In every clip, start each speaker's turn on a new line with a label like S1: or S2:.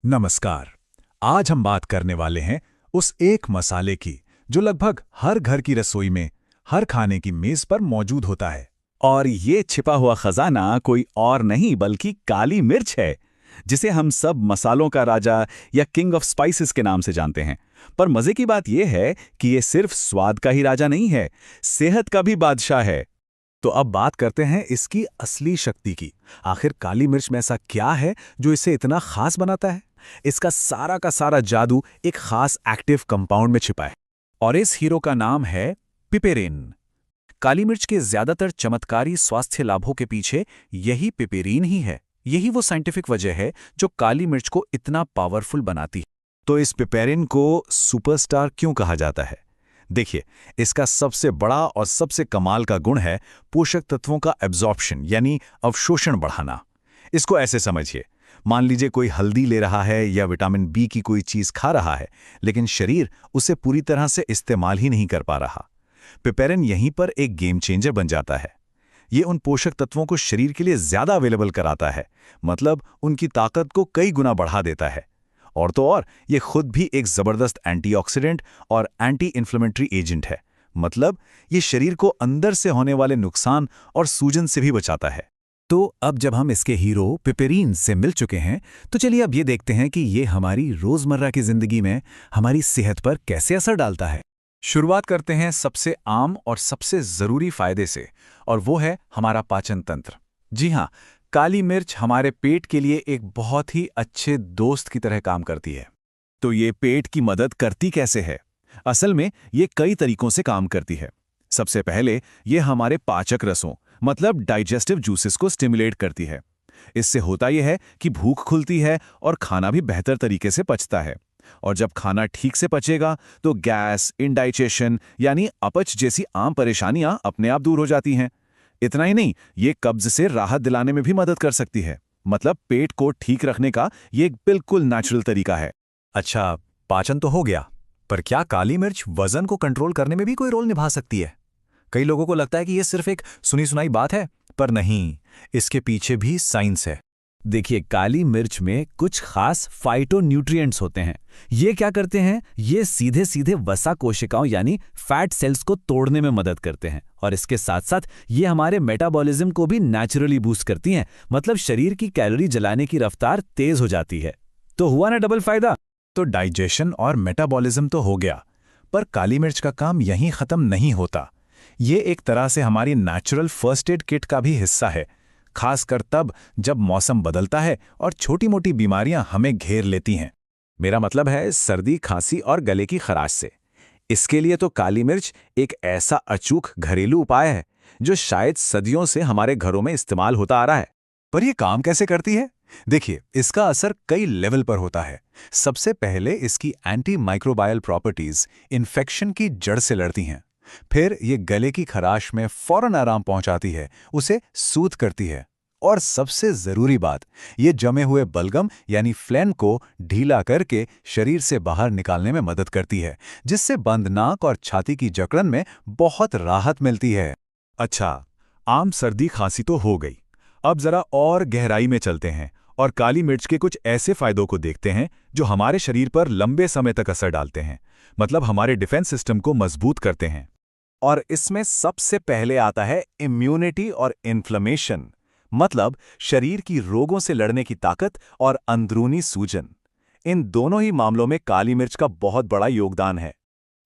S1: नमस्कार। आज हम बात करने वाले हैं उस एक मसाले की जो लगभग हर घर की रसोई में, हर खाने की मेज पर मौजूद होता है।
S2: और ये छिपा हुआ खजाना कोई और नहीं बल्कि काली मिर्च है, जिसे हम सब मसालों का राजा या किंग ऑफ स्पाइसेस के नाम से जानते हैं। पर मजे की बात यह है कि ये सिर्फ स्वाद का ही राजा नहीं है, सेहत का भी बादशाह है।
S1: तो अब बात करते हैं इसकी असली शक्ति की। आखिर काली मिर्च में ऐसा क्या है जो इसे इतना खास बनाता है? इसका सारा का सारा जादू एक खास एक्टिव कंपाउंड में छिपा है, और इस हीरो का नाम है पिपेरिन। काली मिर्च के ज्यादातर चमत्कारी स्वास्थ्य लाभों के पीछे यही पिपेरिन ही है। यही वो साइंटिफिक वजह है जो काली मिर्च को इतना पावरफुल बनाती है। तो इस पिपेरिन को सुपरस्टार क्यों कहा जाता है? देखिए, इसका सबसे बड़ा और सबसे कमाल का गुण है पोषक तत्वों का एब्जॉर्प्शन, यानी अवशोषण बढ़ाना। इसको ऐसे समझिए, मान लीजिए कोई हल्दी ले रहा है या विटामिन बी की कोई चीज खा रहा है, लेकिन शरीर उसे पूरी तरह से इस्तेमाल ही नहीं कर पा रहा। पिपेरिन यहीं पर एक गेम चेंजर बन जाता है। ये उन पोषक तत्वों को शरीर के लिए ज्यादा अवेलेबल कराता है, मतलब उनकी ताकत को कई गुना बढ़ा देता है। और तो और ये खुद भी एक जबरदस्त एंटीऑक्सीडेंट और एंटी इन्फ्लेमेटरी एजेंट है, मतलब ये शरीर को अंदर से होने वाले नुकसान और सूजन से भी बचाता है। तो अब जब हम इसके हीरो पिपेरिन से मिल चुके हैं, तो चलिए अब ये देखते हैं कि ये हमारी रोजमर्रा की जिंदगी में हमारी सेहत पर कैसे असर डालता है। शुरुआत करते हैं सबसे आम और सबसे जरूरी फायदे से, और वो है हमारा पाचन तंत्र। जी हाँ, काली मिर्च हमारे पेट के लिए एक बहुत ही अच्छे दोस्त की तरह काम करती है। तो ये पेट की मदद करती कैसे है? असल में ये कई तरीकों से काम करती है। सबसे पहले ये हमारे पाचक रसों, मतलब डाइजेस्टिव जूसेस को स्टिमुलेट करती है। इससे होता यह है कि भूख खुलती है और खाना भी बेहतर तरीके से पचता है। और जब खाना ठीक से पचेगा तो गैस, इंडाइजेशन यानी अपच जैसी आम परेशानियां अपने आप दूर हो जाती हैं। इतना ही नहीं, ये कब्ज से राहत दिलाने में भी मदद कर सकती है। मतलब पेट को ठीक रखने का ये एक बिल्कुल नेचुरल तरीका है। अच्छा, पाचन तो हो गया, पर क्या काली मिर्च वजन को कंट्रोल करने में भी कोई रोल निभा सकती है? कई लोगों को लगता है कि ये सिर्फ एक सुनी सुनाई बात है, पर नहीं, इसके पीछे भी साइंस है।
S2: देखिए, काली मिर्च में कुछ खास फाइटोन्यूट्रिएंट्स होते हैं। ये क्या करते हैं? ये सीधे सीधे वसा कोशिकाओं यानी फैट सेल्स को तोड़ने में मदद करते हैं, और इसके साथ साथ ये हमारे मेटाबॉलिज्म को भी नेचुरली बूस्ट करती हैं। मतलब शरीर की कैलोरी जलाने की रफ्तार तेज हो जाती है। तो हुआ ना डबल फायदा। तो डाइजेशन और मेटाबॉलिज्म तो हो गया, पर काली मिर्च का काम यहीं खत्म नहीं होता। ये एक तरह से हमारी नेचुरल फर्स्ट एड किट का भी हिस्सा है, खासकर तब जब मौसम बदलता है और छोटी मोटी बीमारियां हमें घेर लेती हैं। मेरा मतलब है सर्दी, खांसी और गले की खराश से। इसके लिए तो काली मिर्च एक ऐसा अचूक घरेलू उपाय है जो शायद सदियों से हमारे घरों में इस्तेमाल होता आ रहा है। पर यह काम कैसे करती है? देखिए, इसका असर कई लेवल पर होता है। सबसे पहले इसकी एंटी माइक्रोबायल प्रॉपर्टीज इन्फेक्शन की जड़ से लड़ती हैं। फिर ये गले की खराश में फौरन आराम पहुंचाती है, उसे सूद करती है। और सबसे जरूरी बात, ये जमे हुए बलगम यानी फ्लेम को ढीला करके शरीर से बाहर निकालने में मदद करती है, जिससे बंद नाक और छाती की जकड़न में बहुत राहत मिलती है। अच्छा, आम सर्दी खांसी तो हो गई। अब जरा और गहराई में चलते हैं और काली मिर्च के कुछ ऐसे फायदों को देखते हैं जो हमारे शरीर पर लंबे समय तक असर डालते हैं, मतलब हमारे डिफेंस सिस्टम को मजबूत करते हैं। और इसमें सबसे पहले आता है इम्यूनिटी और इन्फ्लेमेशन, मतलब शरीर की रोगों से लड़ने की ताकत और अंदरूनी सूजन। इन दोनों ही मामलों में काली मिर्च का बहुत बड़ा योगदान है।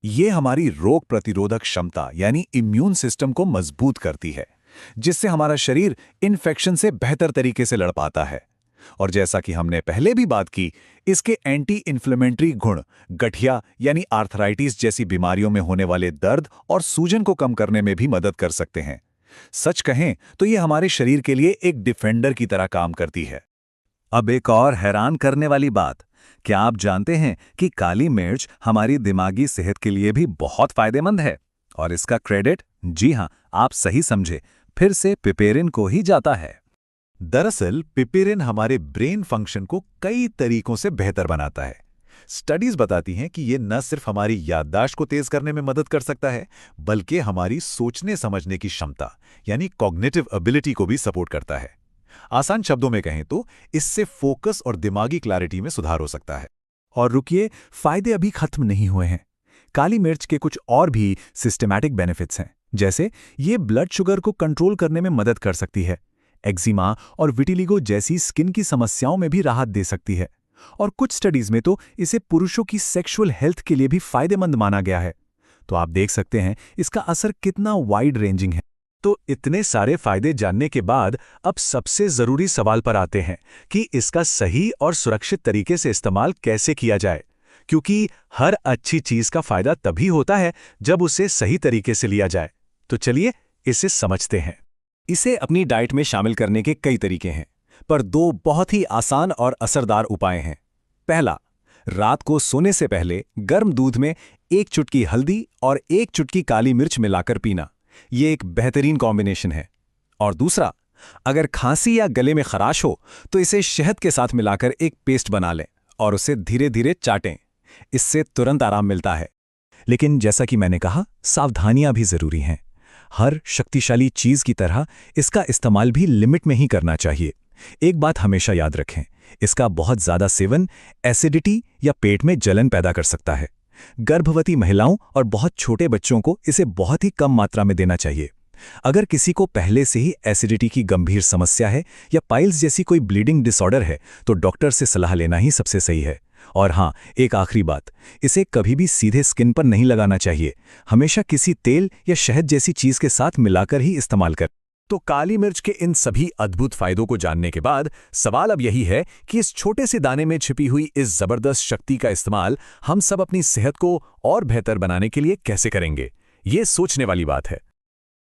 S2: ये हमारी रोग प्रतिरोधक क्षमता यानी इम्यून सिस्टम को मजबूत करती है, जिससे हमारा शरीर इन्फेक्शन से बेहतर तरीके से लड़ पाता है। और जैसा कि हमने पहले भी बात की, इसके एंटी इन्फ्लेमेटरी गुण गठिया यानी आर्थराइटिस जैसी बीमारियों में होने वाले दर्द और सूजन को कम करने में भी मदद कर सकते हैं। सच कहें तो ये हमारे शरीर के लिए एक डिफेंडर की तरह काम करती है। अब एक और हैरान करने वाली बात, क्या आप जानते हैं कि काली मिर्च हमारी दिमागी सेहत के लिए भी बहुत फायदेमंद है? और इसका क्रेडिट, जी हां, आप सही समझे, फिर से पिपेरिन को ही जाता है। दरअसल पिपेरिन हमारे ब्रेन फंक्शन को कई तरीकों से बेहतर बनाता है। स्टडीज बताती हैं कि ये न सिर्फ हमारी याददाश्त को तेज करने में मदद कर सकता है, बल्कि हमारी सोचने समझने की क्षमता यानी कॉग्निटिव एबिलिटी को भी सपोर्ट करता है।
S1: आसान शब्दों में कहें तो इससे फोकस और दिमागी क्लैरिटी में सुधार हो सकता है। और रुकिए, फायदे अभी खत्म नहीं हुए हैं। काली मिर्च के कुछ और भी सिस्टमैटिक बेनिफिट्स हैं, जैसे ये ब्लड शुगर को कंट्रोल करने में मदद कर सकती है, एक्जिमा और विटिलिगो जैसी स्किन की समस्याओं में भी राहत दे सकती है, और कुछ स्टडीज में तो इसे पुरुषों की सेक्सुअल हेल्थ के लिए भी फायदेमंद माना गया है। तो आप देख सकते हैं इसका असर कितना वाइड रेंजिंग है। तो इतने सारे फायदे जानने के बाद अब सबसे जरूरी सवाल पर आते हैं कि इसका सही और सुरक्षित तरीके से इस्तेमाल कैसे किया जाए, क्योंकि हर अच्छी चीज का फायदा तभी होता है जब उसे सही तरीके से लिया जाए। तो चलिए इसे समझते हैं। इसे अपनी डाइट में शामिल करने के कई तरीके हैं, पर दो बहुत ही आसान और असरदार उपाय हैं। पहला, रात को सोने से पहले गर्म दूध में 1 चुटकी हल्दी और 1 चुटकी काली मिर्च मिलाकर पीना। ये एक बेहतरीन कॉम्बिनेशन है। और दूसरा, अगर खांसी या गले में खराश हो तो इसे शहद के साथ मिलाकर एक पेस्ट बना लें और उसे धीरे धीरे चाटें। इससे तुरंत आराम मिलता है। लेकिन जैसा कि मैंने कहा, सावधानियां भी जरूरी हैं। हर शक्तिशाली चीज की तरह इसका इस्तेमाल भी लिमिट में ही करना चाहिए। एक बात हमेशा याद रखें, इसका बहुत ज्यादा सेवन एसिडिटी या पेट में जलन पैदा कर सकता है। गर्भवती महिलाओं और बहुत छोटे बच्चों को इसे बहुत ही कम मात्रा में देना चाहिए। अगर किसी को पहले से ही एसिडिटी की गंभीर समस्या है या पाइल्स जैसी कोई ब्लीडिंग डिसऑर्डर है तो डॉक्टर से सलाह लेना ही सबसे सही है। और हाँ, एक आखिरी बात, इसे कभी भी सीधे स्किन पर नहीं लगाना चाहिए। हमेशा किसी तेल या शहद जैसी चीज के साथ मिलाकर ही इस्तेमाल कर। तो काली मिर्च के इन सभी अद्भुत फायदों को जानने के बाद सवाल अब यही है कि इस छोटे से दाने में छिपी हुई इस जबरदस्त शक्ति का इस्तेमाल हम सब अपनी सेहत को और बेहतर बनाने के लिए कैसे करेंगे। ये सोचने वाली बात है।